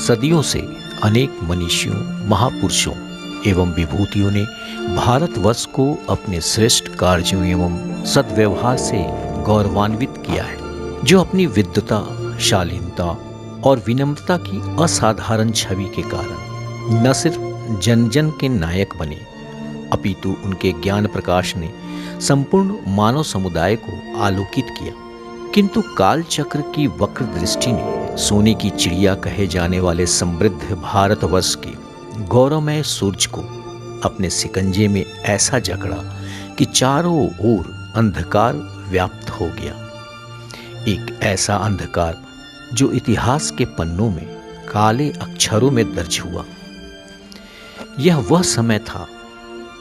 सदियों से अनेक मनीषियों, महापुरुषों एवं विभूतियों ने भारतवर्ष को अपने श्रेष्ठ कार्यों एवं सद्व्यवहार से गौरवान्वित किया है, जो अपनी विद्वता, शालीनता और विनम्रता की असाधारण छवि के कारण न सिर्फ जन जन के नायक बने, अपितु उनके ज्ञान प्रकाश ने संपूर्ण मानव समुदाय को आलोकित किया। किंतु काल चक्र की वक्र दृष्टि ने सोने की चिड़िया कहे जाने वाले समृद्ध भारतवर्ष के गौरवमय सूरज को अपने शिकंजे में ऐसा जकड़ा कि चारों ओर अंधकार व्याप्त हो गया। एक ऐसा अंधकार जो इतिहास के पन्नों में काले अक्षरों में दर्ज हुआ। यह वह समय था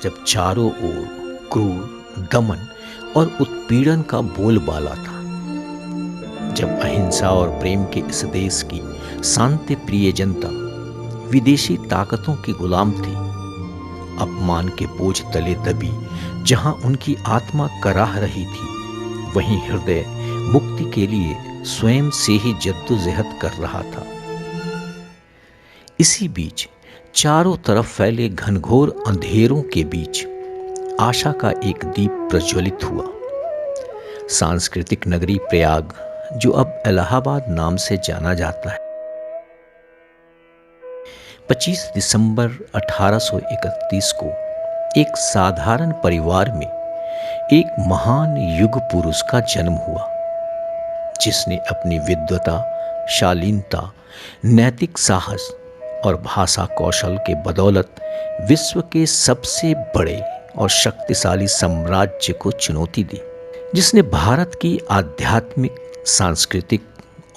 जब चारों ओर क्रूर, दमन और उत्पीड़न का बोलबाला था, जब अहिंसा और प्रेम के इस देश की शांति प्रिय जनता विदेशी ताकतों की गुलाम थी। अपमान के बोझ तले दबी जहां उनकी आत्मा कराह रही थी, वहीं हृदय मुक्ति के लिए स्वयं से ही जद्दोजहद कर रहा था। इसी बीच चारों तरफ फैले घनघोर अंधेरों के बीच आशा का एक दीप प्रज्वलित हुआ। सांस्कृतिक नगरी प्रयाग, जो अब इलाहाबाद नाम से जाना जाता है, 25 दिसंबर 1831 को एक साधारण परिवार में एक महान युग पुरुष का जन्म हुआ, जिसने अपनी विद्वता, शालीनता, नैतिक साहस और भाषा कौशल के बदौलत विश्व के सबसे बड़े और शक्तिशाली साम्राज्य को चुनौती दी, जिसने भारत की आध्यात्मिक, सांस्कृतिक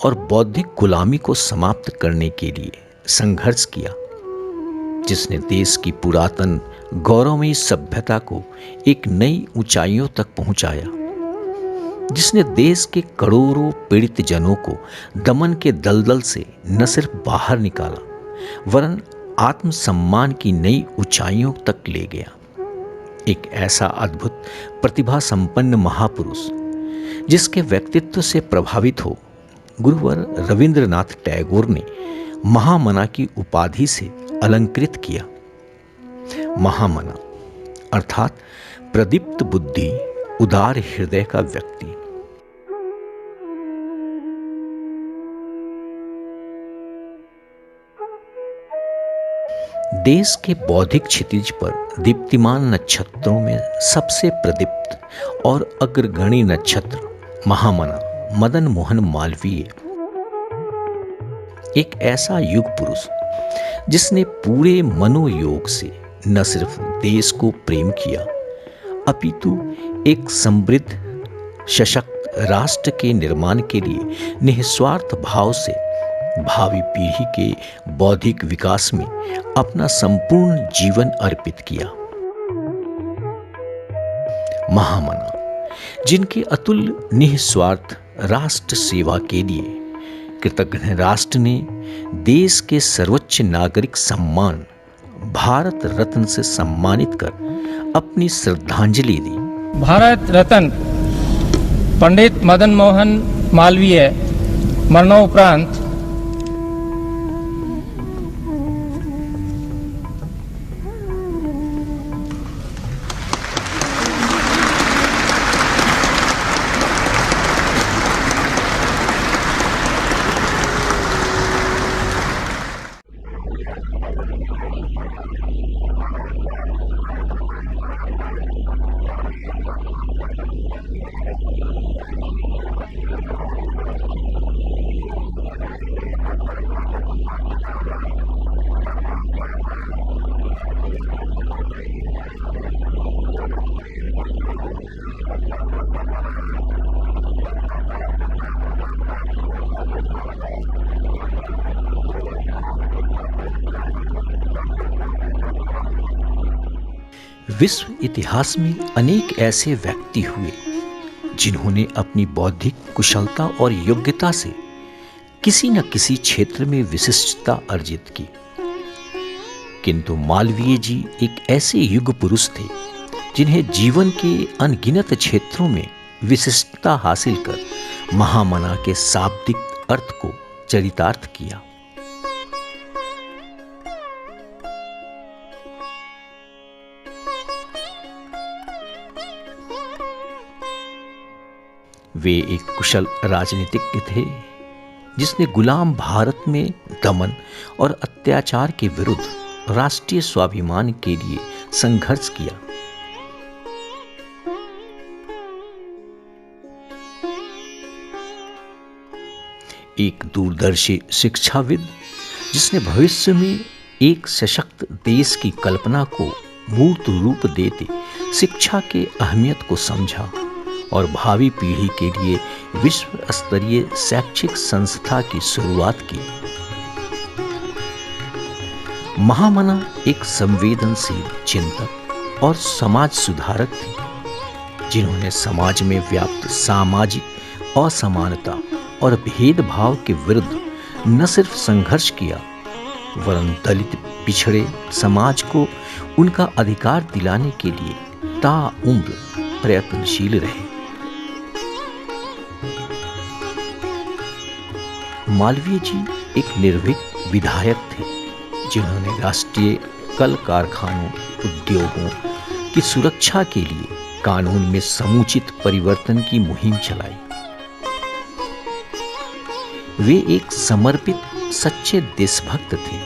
और बौद्धिक गुलामी को समाप्त करने के लिए संघर्ष किया, जिसने देश की पुरातन गौरवमयी सभ्यता को एक नई ऊंचाइयों तक पहुंचाया, जिसने देश के करोड़ों पीड़ित जनों को दमन के दलदल से न सिर्फ बाहर निकाला, वरन आत्मसम्मान की नई ऊंचाइयों तक ले गया। एक ऐसा अद्भुत प्रतिभा संपन्न महापुरुष, जिसके व्यक्तित्व से प्रभावित हो गुरुवर रविंद्रनाथ टैगोर ने महामना की उपाधि से अलंकृत किया। महामना अर्थात प्रदीप्त बुद्धि, उदार हृदय का व्यक्ति। देश के बौद्धिक क्षितिज पर दीप्तिमान नक्षत्रों में सबसे प्रदीप्त और अग्रगणी नक्षत्र महामना मदन मोहन मालवीय, एक ऐसा युग पुरुष जिसने पूरे मनोयोग से न सिर्फ देश को प्रेम किया, अपितु एक समृद्ध, सशक्त राष्ट्र के निर्माण के लिए निस्वार्थ भाव से भावी पीढ़ी के बौद्धिक विकास में अपना संपूर्ण जीवन अर्पित किया। महामना, जिनके अतुल्य निस्वार्थ राष्ट्र सेवा के लिए कृतज्ञ राष्ट्र ने देश के सर्वोच्च नागरिक सम्मान भारत रत्न से सम्मानित कर अपनी श्रद्धांजलि दी। भारत रत्न पंडित मदन मोहन मालवीय मरणोपरांत विश्व इतिहास में अनेक ऐसे व्यक्ति हुए जिन्होंने अपनी बौद्धिक कुशलता और योग्यता से किसी न किसी क्षेत्र में विशिष्टता अर्जित की, किंतु मालवीय जी एक ऐसे युग पुरुष थे जिन्हें जीवन के अनगिनत क्षेत्रों में विशिष्टता हासिल कर महामना के शाब्दिक अर्थ को चरितार्थ किया। वे एक कुशल राजनीतिज्ञ थे जिसने गुलाम भारत में दमन और अत्याचार के विरुद्ध राष्ट्रीय स्वाभिमान के लिए संघर्ष किया। एक दूरदर्शी शिक्षाविद जिसने भविष्य में एक सशक्त देश की कल्पना को मूर्त रूप देते शिक्षा के अहमियत को समझा और भावी पीढ़ी के लिए विश्व स्तरीय शैक्षिक संस्था की शुरुआत की। महामना एक संवेदनशील चिंतक और समाज सुधारक थे जिन्होंने समाज में व्याप्त सामाजिक असमानता और भेदभाव के विरुद्ध न सिर्फ संघर्ष किया वरन दलित पिछड़े समाज को उनका अधिकार दिलाने के लिए ताउम्र प्रयत्नशील रहे। मालवीय जी एक निर्भीक विधायक थे जिन्होंने राष्ट्रीय कल कारखानों उद्योगों की सुरक्षा के लिए कानून में समुचित परिवर्तन की मुहिम चलाई। वे एक समर्पित सच्चे देशभक्त थे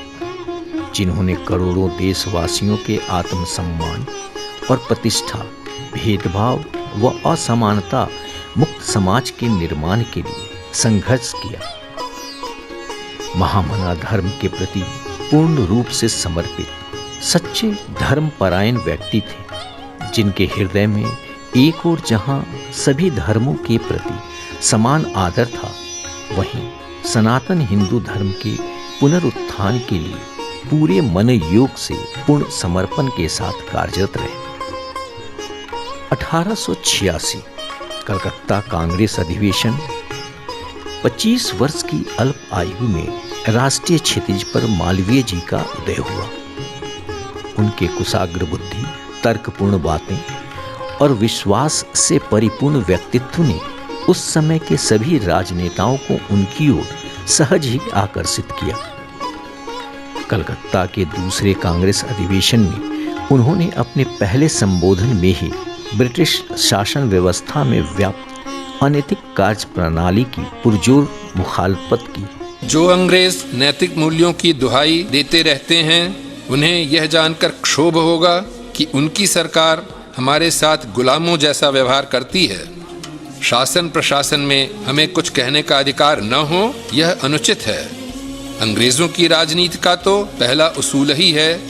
जिन्होंने करोड़ों देशवासियों के आत्मसम्मान और प्रतिष्ठा, भेदभाव व असमानता मुक्त समाज के निर्माण के लिए संघर्ष किया। महामना धर्म के प्रति पूर्ण रूप से समर्पित सच्चे धर्मपरायण व्यक्ति थे जिनके हृदय में एक ओर जहां सभी धर्मों के प्रति समान आदर था वहीं सनातन हिंदू धर्म के पुनरुत्थान के लिए पूरे मन योग से पूर्ण समर्पण के साथ कार्यरत रहे। 1886 कलकत्ता कांग्रेस अधिवेशन 25 वर्ष की अल्प आयु में राष्ट्रीय क्षितिज पर मालवीय जी का उदय हुआ। उनके कुशाग्र बुद्धि, तर्कपूर्ण बातें और विश्वास से परिपूर्ण व्यक्तित्व ने उस समय के सभी राजनेताओं को उनकी ओर सहज ही आकर्षित किया। कलकत्ता के दूसरे कांग्रेस अधिवेशन में उन्होंने अपने पहले संबोधन में ही ब्रिटिश शासन व्यवस्था में व्याप्त अनैतिक कार्य प्रणाली की पुरजोर मुखालफत की। जो अंग्रेज नैतिक मूल्यों की दुहाई देते रहते हैं उन्हें यह जानकर क्षोभ होगा कि उनकी सरकार हमारे साथ गुलामों जैसा व्यवहार करती है। शासन प्रशासन में हमें कुछ कहने का अधिकार न हो यह अनुचित है। अंग्रेजों की राजनीति का तो पहला उसूल ही है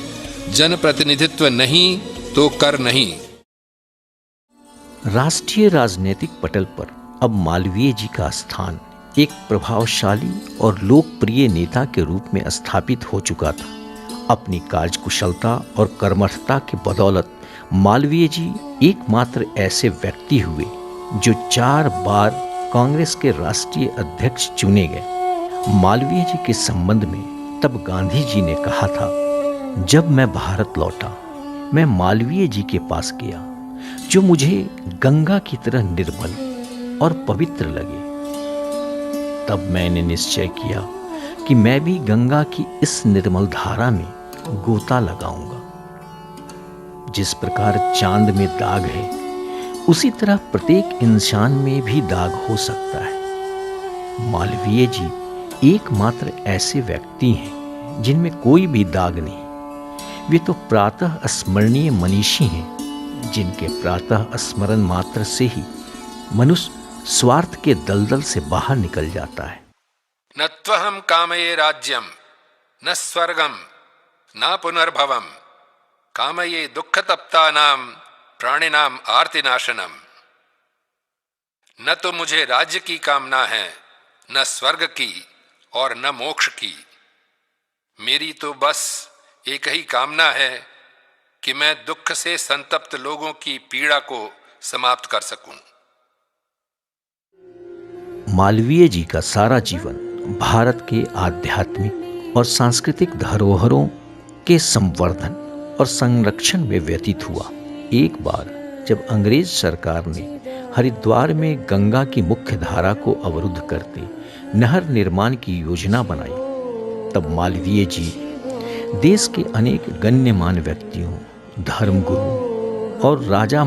जनप्रतिनिधित्व नहीं तो कर नहीं। राष्ट्रीय राजनीतिक पटल पर अब मालवीय जी का स्थान एक प्रभावशाली और लोकप्रिय नेता के रूप में स्थापित हो चुका था। अपनी कार्यकुशलता और कर्मठता के बदौलत मालवीय जी एकमात्र ऐसे व्यक्ति हुए जो 4 बार कांग्रेस के राष्ट्रीय अध्यक्ष चुने गए। मालवीय जी के संबंध में तब गांधी जी ने कहा था, जब मैं भारत लौटा मैं मालवीय जी के पास गया जो मुझे गंगा की तरह निर्मल और पवित्र लगे। तब मैंने निश्चय किया कि मैं भी गंगा की इस निर्मल धारा में गोता लगाऊंगा। जिस प्रकार चांद में दाग है उसी तरह प्रत्येक इंसान में भी दाग हो सकता है। मालवीय जी एकमात्र ऐसे व्यक्ति हैं जिनमें कोई भी दाग नहीं। वे तो प्रातः स्मरणीय मनीषी हैं जिनके प्रातः स्मरण मात्र से ही मनुष्य स्वार्थ के दलदल से बाहर निकल जाता है। न त्वहं कामये राज्यम न स्वर्गम न पुनर्भवम कामये दुःखतप्तानां प्राणिनां आर्तिनाशनम। न तो मुझे राज्य की कामना है न स्वर्ग की और न मोक्ष की। मेरी तो बस एक ही कामना है कि मैं दुख से संतप्त लोगों की पीड़ा को समाप्त कर सकूं। मालवीय जी का सारा जीवन भारत के आध्यात्मिक और सांस्कृतिक धरोहरों के संवर्धन और संरक्षण में व्यतीत हुआ। एक बार जब अंग्रेज सरकार ने हरिद्वार में गंगा की मुख्य धारा को अवरुद्ध करते नहर निर्माण की योजना बनाई, तब मालवीय जी देश के अनेक गण्यमान्य व्यक्तियों, धर्मगुरु और राजा